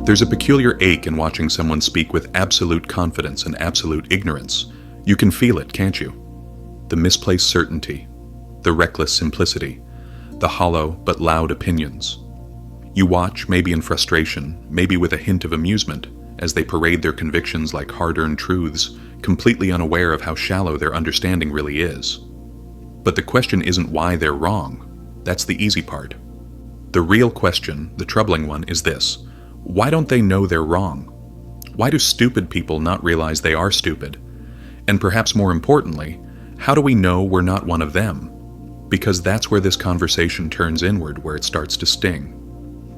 There's a peculiar ache in watching someone speak with absolute confidence and absolute ignorance. You can feel it, can't you? The misplaced certainty, the reckless simplicity, the hollow but loud opinions. You watch, maybe in frustration, maybe with a hint of amusement, as they parade their convictions like hard-earned truths, completely unaware of how shallow their understanding really is. But the question isn't why they're wrong. That's the easy part. The real question, the troubling one, is this: why don't they know they're wrong? Why do stupid people not realize they are stupid? And perhaps more importantly, how do we know we're not one of them? Because that's where this conversation turns inward, where it starts to sting.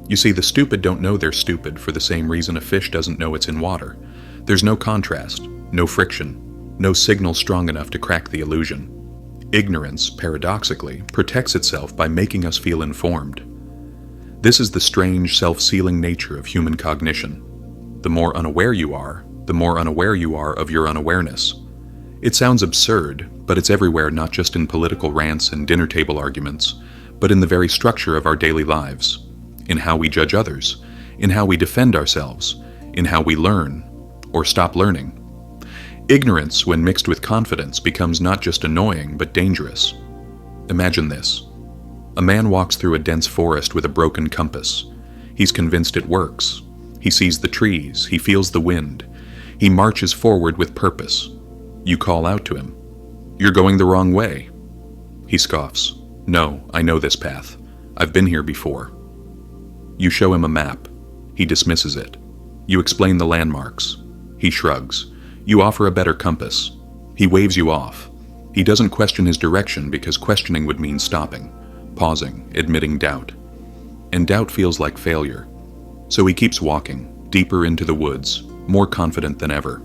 You see, the stupid don't know they're stupid for the same reason a fish doesn't know it's in water. There's no contrast, no friction, no signal strong enough to crack the illusion. Ignorance, paradoxically, protects itself by making us feel informed. This is the strange, self-sealing nature of human cognition. The more unaware you are, the more unaware you are of your unawareness. It sounds absurd, but it's everywhere, not just in political rants and dinner table arguments, but in the very structure of our daily lives, in how we judge others, in how we defend ourselves, in how we learn, or stop learning. Ignorance, when mixed with confidence, becomes not just annoying, but dangerous. Imagine this. A man walks through a dense forest with a broken compass. He's convinced it works. He sees the trees, he feels the wind. He marches forward with purpose. You call out to him, "You're going the wrong way." He scoffs. "No, I know this path. I've been here before." You show him a map. He dismisses it. You explain the landmarks. He shrugs. You offer a better compass. He waves you off. He doesn't question his direction because questioning would mean stopping, pausing, admitting doubt. And doubt feels like failure. So he keeps walking, deeper into the woods, more confident than ever.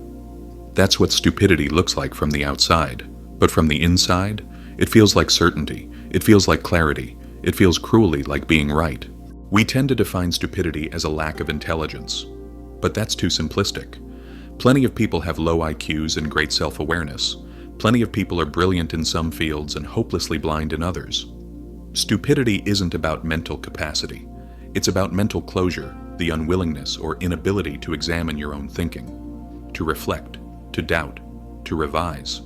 That's what stupidity looks like from the outside. But from the inside, it feels like certainty. It feels like clarity. It feels cruelly like being right. We tend to define stupidity as a lack of intelligence. But that's too simplistic. Plenty of people have low IQs and great self-awareness. Plenty of people are brilliant in some fields and hopelessly blind in others. Stupidity isn't about mental capacity. It's about mental closure, the unwillingness or inability to examine your own thinking, to reflect, to doubt, to revise.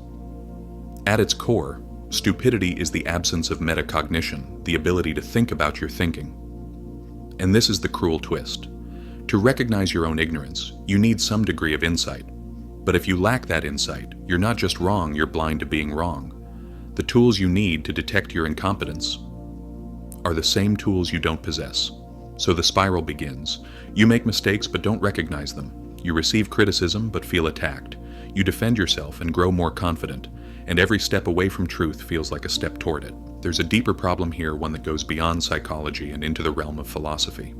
At its core, stupidity is the absence of metacognition, the ability to think about your thinking. And this is the cruel twist. To recognize your own ignorance, you need some degree of insight. But if you lack that insight, you're not just wrong, you're blind to being wrong. The tools you need to detect your incompetence are the same tools you don't possess. So the spiral begins. You make mistakes but don't recognize them. You receive criticism but feel attacked. You defend yourself and grow more confident. And every step away from truth feels like a step toward it. There's a deeper problem here, one that goes beyond psychology and into the realm of philosophy.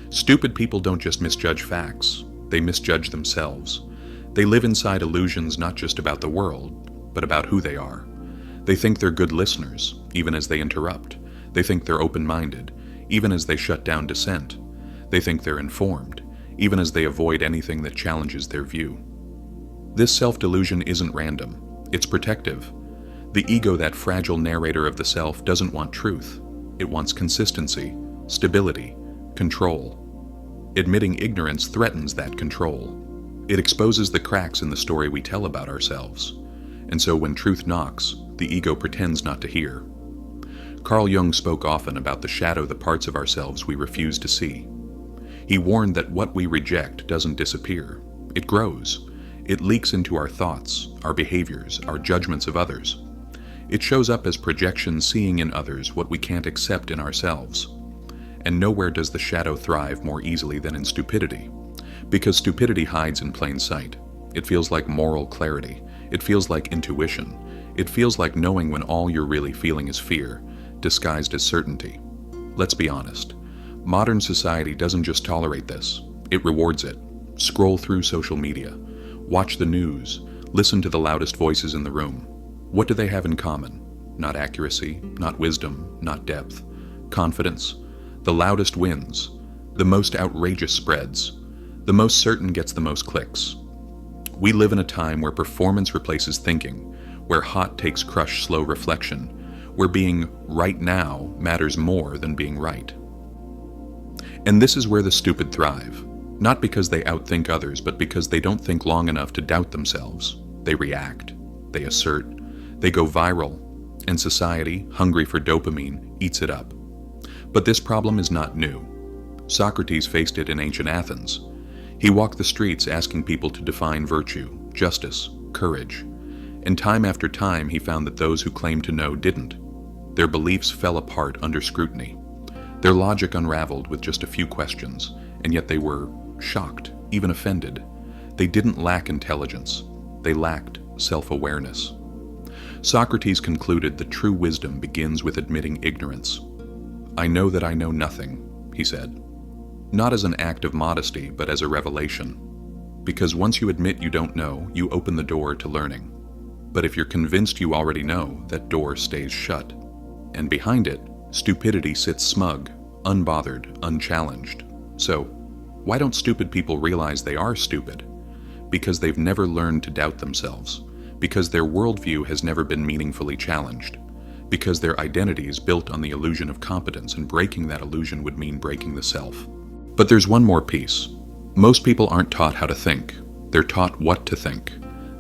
Stupid people don't just misjudge facts, they misjudge themselves. They live inside illusions not just about the world, but about who they are. They think they're good listeners, even as they interrupt. They think they're open-minded, even as they shut down dissent. They think they're informed, even as they avoid anything that challenges their view. This self-delusion isn't random, it's protective. The ego, that fragile narrator of the self, doesn't want truth. It wants consistency, stability, control. Admitting ignorance threatens that control. It exposes the cracks in the story we tell about ourselves. And so when truth knocks, the ego pretends not to hear. Carl Jung spoke often about the shadow, the parts of ourselves we refuse to see. He warned that what we reject doesn't disappear. It grows. It leaks into our thoughts, our behaviors, our judgments of others. It shows up as projections, seeing in others what we can't accept in ourselves. And nowhere does the shadow thrive more easily than in stupidity. Because stupidity hides in plain sight. It feels like moral clarity. It feels like intuition. It feels like knowing when all you're really feeling is fear, disguised as certainty. Let's be honest. Modern society doesn't just tolerate this. It rewards it. Scroll through social media. Watch the news. Listen to the loudest voices in the room. What do they have in common? Not accuracy, not wisdom, not depth. Confidence. The loudest wins. The most outrageous spreads. The most certain gets the most clicks. We live in a time where performance replaces thinking, where hot takes crush slow reflection, where being right now matters more than being right. And this is where the stupid thrive. Not because they outthink others, but because they don't think long enough to doubt themselves. They react, they assert, they go viral, and society, hungry for dopamine, eats it up. But this problem is not new. Socrates faced it in ancient Athens. He walked the streets asking people to define virtue, justice, courage. And time after time he found that those who claimed to know didn't. Their beliefs fell apart under scrutiny. Their logic unraveled with just a few questions, and yet they were shocked, even offended. They didn't lack intelligence. They lacked self-awareness. Socrates concluded that true wisdom begins with admitting ignorance. "I know that I know nothing," he said. Not as an act of modesty, but as a revelation. Because once you admit you don't know, you open the door to learning. But if you're convinced you already know, that door stays shut. And behind it, stupidity sits smug, unbothered, unchallenged. So, why don't stupid people realize they are stupid? Because they've never learned to doubt themselves. Because their worldview has never been meaningfully challenged. Because their identity is built on the illusion of competence, and breaking that illusion would mean breaking the self. But there's one more piece. Most people aren't taught how to think. They're taught what to think.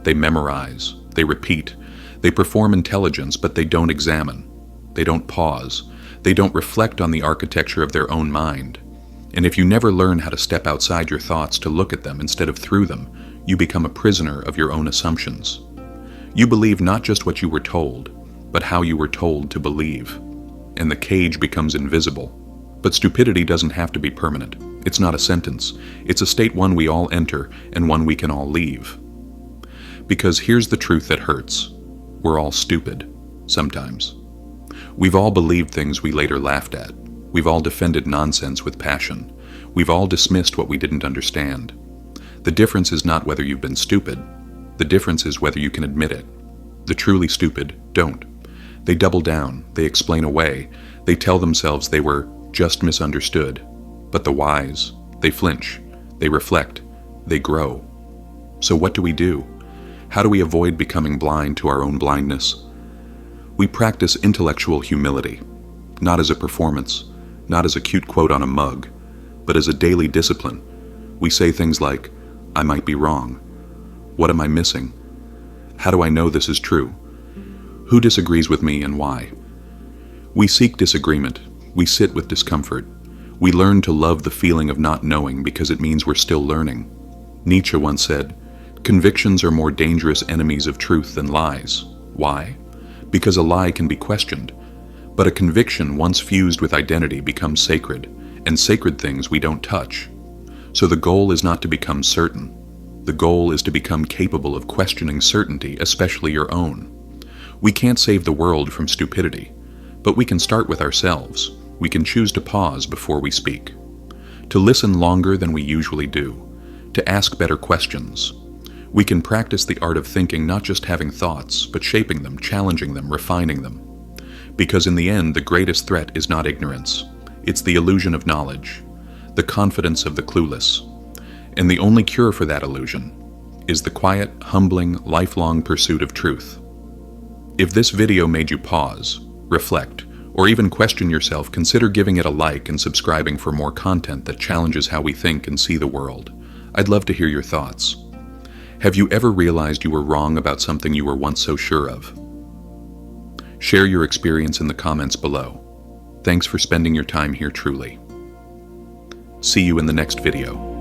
They memorize, they repeat, they perform intelligence, but they don't examine. They don't pause. They don't reflect on the architecture of their own mind. And if you never learn how to step outside your thoughts to look at them instead of through them, you become a prisoner of your own assumptions. You believe not just what you were told, but how you were told to believe. And the cage becomes invisible. But stupidity doesn't have to be permanent. It's not a sentence. It's a state one we all enter and one we can all leave. Because here's the truth that hurts. We're all stupid. Sometimes. We've all believed things we later laughed at. We've all defended nonsense with passion. We've all dismissed what we didn't understand. The difference is not whether you've been stupid. The difference is whether you can admit it. The truly stupid don't. They double down. They explain away. They tell themselves they were just misunderstood. But the wise, they flinch. They reflect. They grow. So what do? How do we avoid becoming blind to our own blindness? We practice intellectual humility, not as a performance, not as a cute quote on a mug, but as a daily discipline. We say things like, "I might be wrong. What am I missing? How do I know this is true? Who disagrees with me and why?" We seek disagreement. We sit with discomfort. We learn to love the feeling of not knowing because it means we're still learning. Nietzsche once said, "Convictions are more dangerous enemies of truth than lies." Why? Because a lie can be questioned. But a conviction once fused with identity becomes sacred, and sacred things we don't touch. So the goal is not to become certain. The goal is to become capable of questioning certainty, especially your own. We can't save the world from stupidity, but we can start with ourselves. We can choose to pause before we speak, to listen longer than we usually do, to ask better questions. We can practice the art of thinking, not just having thoughts, but shaping them, challenging them, refining them. Because in the end, the greatest threat is not ignorance. It's the illusion of knowledge, the confidence of the clueless. And the only cure for that illusion is the quiet, humbling, lifelong pursuit of truth. If this video made you pause, reflect, or even question yourself, consider giving it a like and subscribing for more content that challenges how we think and see the world. I'd love to hear your thoughts. Have you ever realized you were wrong about something you were once so sure of? Share your experience in the comments below. Thanks for spending your time here truly. See you in the next video.